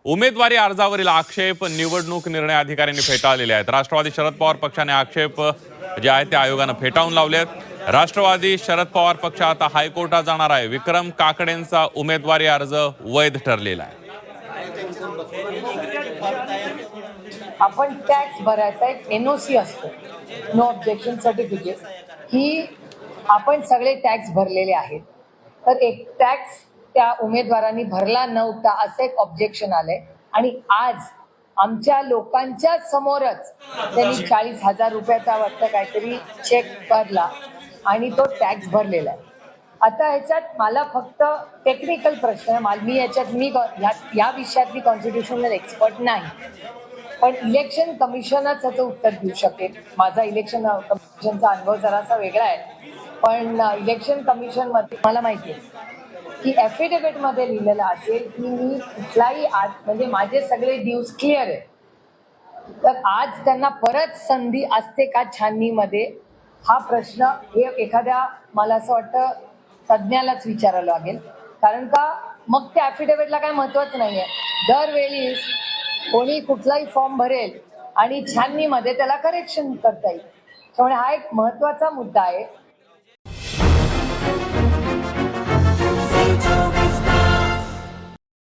उमेदवारी अर्जावरील आक्षेप निवडणूक निर्णय अधिकाऱ्यांनी फेटाळलेले आहेत। राष्ट्रवादी शरद पवार पक्षाने आक्षेप जे आहेत ते आयोगाने फेटाळून लावले आहेत। राष्ट्रवादी शरद पवार पक्ष आता हायकोर्टात जाणार आहे। विक्रम काकडेंचा उमेदवारी अर्ज वैध ठरलेला आहे। आपण टॅक्स भरायचा एक एनओसी असतो, नो ऑब्जेक्शन सर्टिफिकेट, ही आपण सगळे टॅक्स भरलेले आहेत। तर एक टॅक्स त्या उमेदवारांनी भरला नव्हता असं एक ऑब्जेक्शन आलंय आणि आज आमच्या लोकांच्या समोरच त्यांनी 40,000 रुपयाचा वाटतं काहीतरी चेक भरला आणि तो टॅक्स भरलेला आहे। आता ह्याच्यात मला फक्त टेक्निकल प्रश्न आहे, मी या विषयातली कॉन्स्टिट्यूशनल एक्सपर्ट नाही, पण इलेक्शन कमिशनच याचं उत्तर देऊ शकेल। माझा इलेक्शन कमिशनचा अनुभव जरासा वेगळा आहे, पण इलेक्शन कमिशन मध्ये मला माहिती आहे की ॲफिडेव्हिट मध्ये लिहिलेलं असेल की मी कुठलाही आज म्हणजे माझे सगळे ड्यूज क्लिअर आहे, तर आज त्यांना परत संधी असते का छाननीमध्ये, हा प्रश्न हे एखाद्या मला असं वाटतं तज्ज्ञालाच विचारायला लागेल। कारण का मग त्या ॲफिडेव्हिटला काय महत्त्वच नाही आहे। दरवेळी कोणी कुठलाही फॉर्म भरेल आणि छाननीमध्ये त्याला करेक्शन करता येईल, त्यामुळे हा एक महत्त्वाचा मुद्दा आहे।